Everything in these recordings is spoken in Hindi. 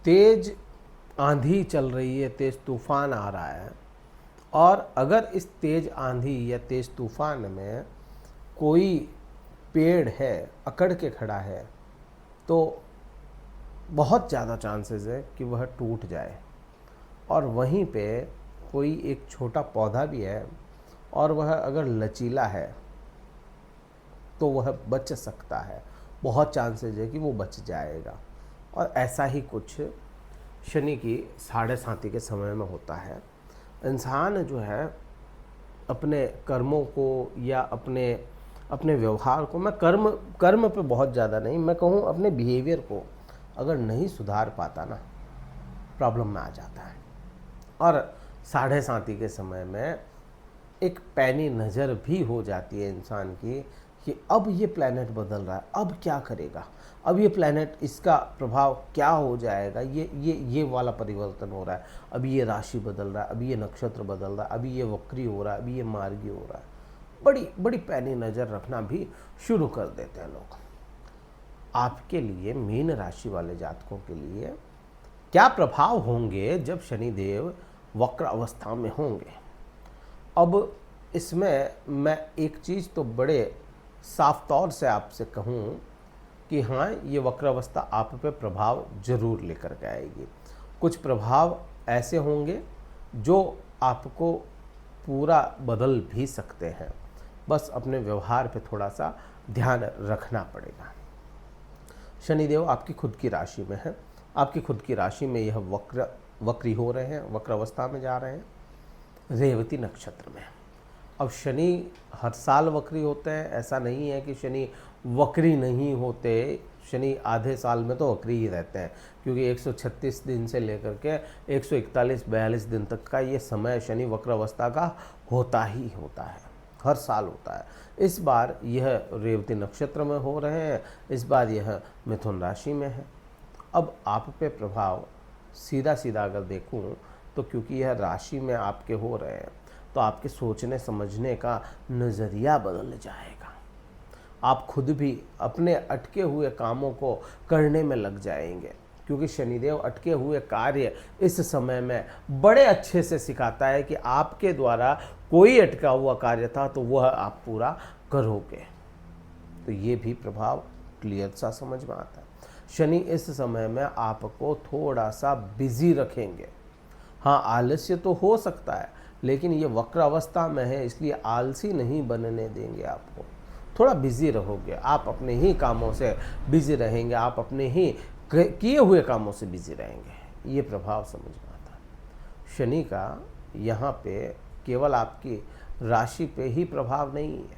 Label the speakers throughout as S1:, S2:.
S1: तेज आंधी चल रही है, तेज तूफान आ रहा है, और अगर इस तेज आंधी या तेज तूफान में कोई पेड़ है अकड़ के खड़ा है तो बहुत ज़्यादा चांसेस है कि वह टूट जाए। और वहीं पे कोई एक छोटा पौधा भी है और वह अगर लचीला है तो वह बच सकता है, बहुत चांसेस है कि वो बच जाएगा। और ऐसा ही कुछ शनि की साढ़े साती के समय में होता है। इंसान जो है अपने कर्मों को या अपने अपने व्यवहार को, मैं कर्म पे बहुत ज़्यादा नहीं, मैं कहूँ अपने बिहेवियर को अगर नहीं सुधार पाता ना, प्रॉब्लम में आ जाता है। और साढ़े साती के समय में एक पैनी नज़र भी हो जाती है इंसान की कि अब ये प्लैनेट बदल रहा है, अब क्या करेगा, अब ये प्लैनेट, इसका प्रभाव क्या हो जाएगा, ये वाला परिवर्तन हो रहा है, अभी ये राशि बदल रहा है, अभी ये नक्षत्र बदल रहा है, अभी ये वक्री हो रहा है, अभी ये मार्गी हो रहा है। बड़ी बड़ी पैनी नज़र रखना भी शुरू कर देते हैं लोग। आपके लिए, मीन राशि वाले जातकों के लिए क्या प्रभाव होंगे जब शनिदेव वक्र अवस्था में होंगे? अब इसमें मैं एक चीज़ तो बड़े साफ तौर से आपसे कहूँ कि हाँ, ये वक्र अवस्था आप पे प्रभाव जरूर लेकर के आएगी। कुछ प्रभाव ऐसे होंगे जो आपको पूरा बदल भी सकते हैं, बस अपने व्यवहार पे थोड़ा सा ध्यान रखना पड़ेगा। शनिदेव आपकी खुद की राशि में है, आपकी खुद की राशि में यह वक्री हो रहे हैं, वक्र अवस्था में जा रहे हैं, रेवती नक्षत्र में। अब शनि हर साल वक्री होते हैं, ऐसा नहीं है कि शनि वक्री नहीं होते। शनि आधे साल में तो वक्री ही रहते हैं, क्योंकि 136 दिन से लेकर के 141-42 दिन तक का ये समय शनि वक्र अवस्था का होता ही होता है, हर साल होता है। इस बार यह रेवती नक्षत्र में हो रहे हैं, इस बार यह मिथुन राशि में है। अब आप पे प्रभाव सीधा सीधा अगर देखूं तो क्योंकि यह राशि में आपके हो रहे हैं तो आपके सोचने समझने का नज़रिया बदल जाएगा। आप खुद भी अपने अटके हुए कामों को करने में लग जाएंगे, क्योंकि शनिदेव अटके हुए कार्य इस समय में बड़े अच्छे से सिखाता है कि आपके द्वारा कोई अटका हुआ कार्य था तो वह आप पूरा करोगे। तो ये भी प्रभाव क्लियर सा समझ में आता है। शनि इस समय में आपको थोड़ा सा बिजी रखेंगे। हाँ, आलस्य तो हो सकता है, लेकिन ये वक्र अवस्था में है इसलिए आलसी नहीं बनने देंगे आपको। थोड़ा बिजी रहोगे, आप अपने ही कामों से बिजी रहेंगे, आप अपने ही किए हुए कामों से बिजी रहेंगे। ये प्रभाव समझ में आता है। शनि का यहाँ पे केवल आपकी राशि पे ही प्रभाव नहीं है,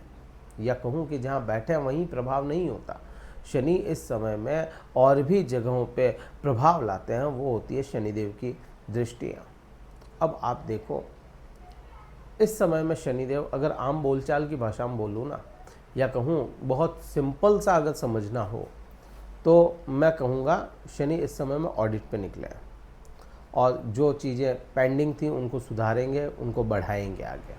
S1: या कहूँ कि जहाँ बैठे वहीं प्रभाव नहीं होता। शनि इस समय में और भी जगहों पे प्रभाव लाते हैं, वो होती है शनिदेव की दृष्टियाँ। अब आप देखो, इस समय में शनिदेव, अगर आम बोलचाल की भाषा में बोलूँ ना, या कहूँ बहुत सिंपल सा अगर समझना हो तो मैं कहूँगा शनि इस समय में ऑडिट पे निकले हैं, और जो चीज़ें पेंडिंग थी उनको सुधारेंगे, उनको बढ़ाएंगे आगे।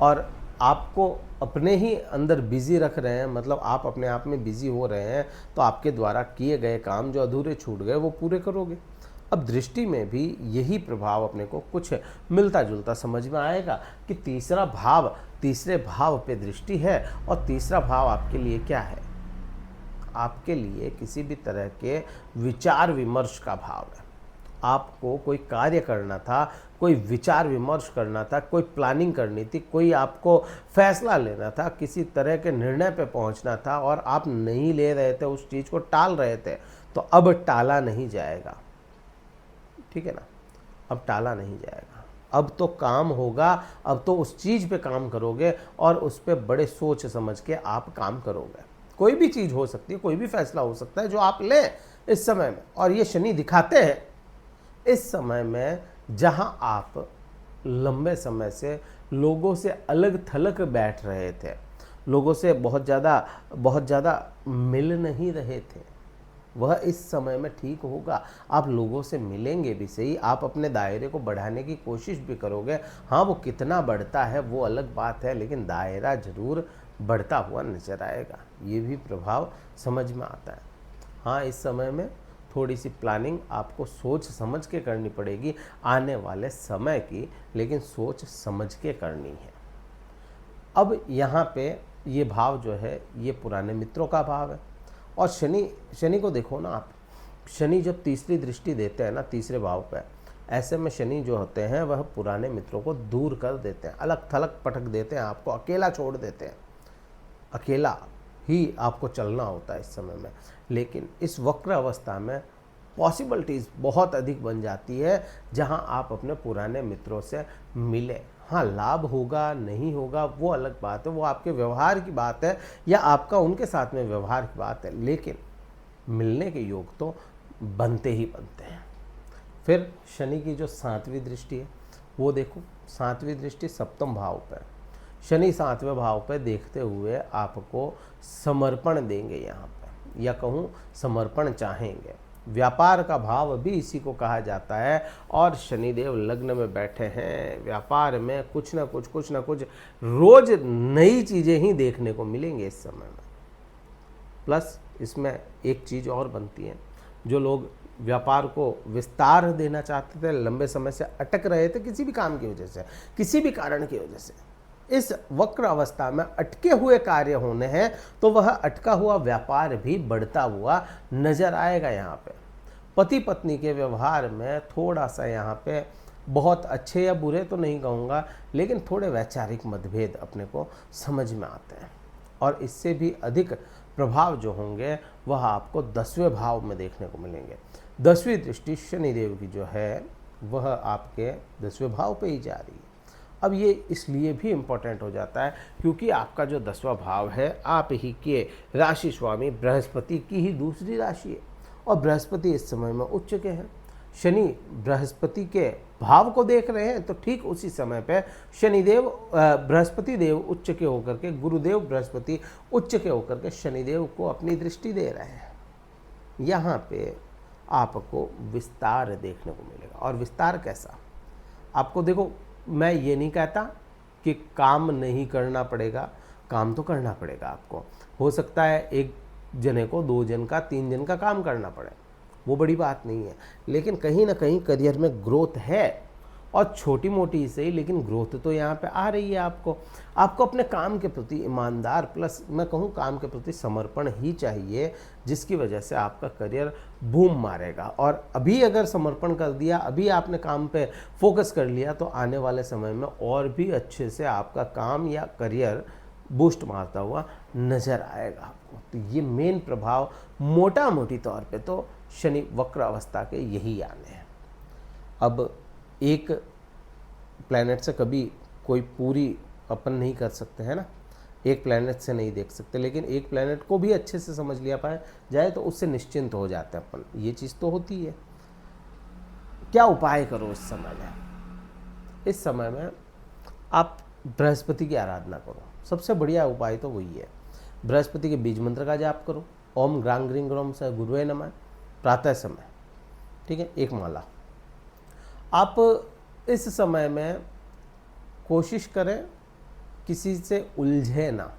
S1: और आपको अपने ही अंदर बिजी रख रहे हैं, मतलब आप अपने आप में बिजी हो रहे हैं, तो आपके द्वारा किए गए काम जो अधूरे छूट गए वो पूरे करोगे। अब दृष्टि में भी यही प्रभाव अपने को कुछ मिलता जुलता समझ में आएगा कि तीसरा भाव, तीसरे भाव पे दृष्टि है, और तीसरा भाव आपके लिए क्या है? आपके लिए किसी भी तरह के विचार विमर्श का भाव है। आपको कोई कार्य करना था, कोई विचार विमर्श करना था, कोई प्लानिंग करनी थी, कोई आपको फैसला लेना था, किसी तरह के निर्णय पे पहुंचना था और आप नहीं ले रहे थे, उस चीज़ को टाल रहे थे, तो अब टाला नहीं जाएगा। ठीक है ना? अब टाला नहीं जाएगा, अब तो काम होगा, अब तो उस चीज़ पे काम करोगे और उस पे बड़े सोच समझ के आप काम करोगे। कोई भी चीज़ हो सकती है, कोई भी फैसला हो सकता है जो आप लें इस समय में। और ये शनि दिखाते हैं इस समय में, जहां आप लंबे समय से लोगों से अलग थलग बैठ रहे थे, लोगों से बहुत ज़्यादा मिल नहीं रहे थे, वह इस समय में ठीक होगा। आप लोगों से मिलेंगे भी सही, आप अपने दायरे को बढ़ाने की कोशिश भी करोगे। हाँ, वो कितना बढ़ता है वो अलग बात है, लेकिन दायरा जरूर बढ़ता हुआ नजर आएगा। ये भी प्रभाव समझ में आता है। हाँ, इस समय में थोड़ी सी प्लानिंग आपको सोच समझ के करनी पड़ेगी आने वाले समय की, लेकिन सोच समझ के करनी है। अब यहाँ पे ये भाव जो है ये पुराने मित्रों का भाव है। और शनि को देखो ना आप, शनि जब तीसरी दृष्टि देते हैं ना तीसरे भाव पे, ऐसे में शनि जो होते हैं वह पुराने मित्रों को दूर कर देते हैं, अलग थलग पटक देते हैं, आपको अकेला छोड़ देते हैं। अकेला ही आपको चलना होता है इस समय में। लेकिन इस वक्र अवस्था में पॉसिबिलिटीज़ बहुत अधिक बन जाती है, जहां आप अपने पुराने मित्रों से मिले। हाँ, लाभ होगा नहीं होगा वो अलग बात है, वो आपके व्यवहार की बात है या आपका उनके साथ में व्यवहार की बात है, लेकिन मिलने के योग तो बनते ही बनते हैं। फिर शनि की जो 7वीं दृष्टि है वो देखो, 7वीं दृष्टि सप्तम भाव पर, शनि 7वें भाव पर देखते हुए आपको समर्पण देंगे यहाँ पर, या कहूँ समर्पण चाहेंगे। व्यापार का भाव भी इसी को कहा जाता है, और शनिदेव लग्न में बैठे हैं। व्यापार में कुछ ना कुछ रोज नई चीज़ें ही देखने को मिलेंगे इस समय में। प्लस इसमें एक चीज़ और बनती है, जो लोग व्यापार को विस्तार देना चाहते थे, लंबे समय से अटक रहे थे किसी भी काम की वजह से, किसी भी कारण की वजह से, इस वक्र अवस्था में अटके हुए कार्य होने हैं, तो वह अटका हुआ व्यापार भी बढ़ता हुआ नजर आएगा। यहाँ पे पति पत्नी के व्यवहार में थोड़ा सा यहाँ पे बहुत अच्छे या बुरे तो नहीं कहूँगा, लेकिन थोड़े वैचारिक मतभेद अपने को समझ में आते हैं। और इससे भी अधिक प्रभाव जो होंगे वह आपको 10वें भाव में देखने को मिलेंगे। 10वीं दृष्टि शनिदेव की जो है वह आपके 10वें भाव पे ही जा रही है। अब ये इसलिए भी इम्पोर्टेंट हो जाता है क्योंकि आपका जो 10वां भाव है आप ही के राशि स्वामी बृहस्पति की ही दूसरी राशि है, और बृहस्पति इस समय में उच्च के हैं। शनि बृहस्पति के भाव को देख रहे हैं, तो ठीक उसी समय पे शनिदेव बृहस्पति देव उच्च के होकर के, गुरुदेव बृहस्पति उच्च के होकर के शनिदेव को अपनी दृष्टि दे रहे हैं। यहाँ पे आपको विस्तार देखने को मिलेगा। और विस्तार कैसा? आपको देखो, मैं ये नहीं कहता कि काम नहीं करना पड़ेगा, काम तो करना पड़ेगा आपको। हो सकता है एक जने को 2 जन का 3 जन का काम करना पड़े, वो बड़ी बात नहीं है, लेकिन कहीं ना कहीं करियर में ग्रोथ है, और छोटी मोटी ही सही लेकिन ग्रोथ तो यहाँ पे आ रही है। आपको अपने काम के प्रति ईमानदार, प्लस मैं कहूँ काम के प्रति समर्पण ही चाहिए, जिसकी वजह से आपका करियर बूम मारेगा। और अभी अगर समर्पण कर दिया, अभी आपने काम पे फोकस कर लिया, तो आने वाले समय में और भी अच्छे से आपका काम या करियर बूस्ट मारता हुआ नज़र आएगा आपको। तो ये मेन प्रभाव मोटा मोटी तौर पे तो शनि वक्र अवस्था के यही आने हैं। अब एक प्लैनेट से कभी कोई पूरी अपन नहीं कर सकते हैं ना, एक प्लैनेट से नहीं देख सकते, लेकिन एक प्लैनेट को भी अच्छे से समझ लिया पाए जाए तो उससे निश्चिंत हो जाते हैं अपन। ये चीज़ तो होती है। क्या उपाय करो इस समय में? इस समय में आप बृहस्पति की आराधना करो। सबसे बढ़िया उपाय तो वही है, बृहस्पति के बीज मंत्र का जाप करो, ओम ग्रांग ग्रीं ग्रोम स गुरुवे नमः, प्रातः समय, ठीक है, 1 माला। आप इस समय में कोशिश करें किसी से उलझे ना,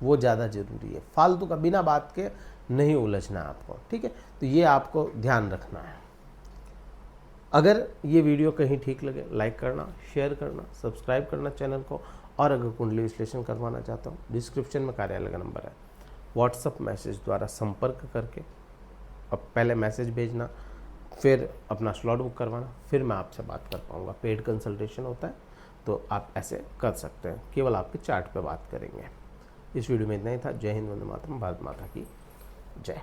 S1: वो ज़्यादा ज़रूरी है। फालतू का बिना बात के नहीं उलझना आपको, ठीक है। तो ये आपको ध्यान रखना है। अगर ये वीडियो कहीं ठीक लगे, लाइक करना, शेयर करना, सब्सक्राइब करना चैनल को। और अगर कुंडली विश्लेषण करवाना चाहता हूँ, डिस्क्रिप्शन में कार्यालय का नंबर है, व्हाट्सएप मैसेज द्वारा संपर्क करके अब पहले मैसेज भेजना, फिर अपना स्लॉट बुक करवाना, फिर मैं आपसे बात कर पाऊँगा। पेड कंसल्टेशन होता है, तो आप ऐसे कर सकते हैं। केवल आपके चार्ट पे बात करेंगे। इस वीडियो में इतना ही था। जय हिंद, वंदे मातरम, भारत माता की जय।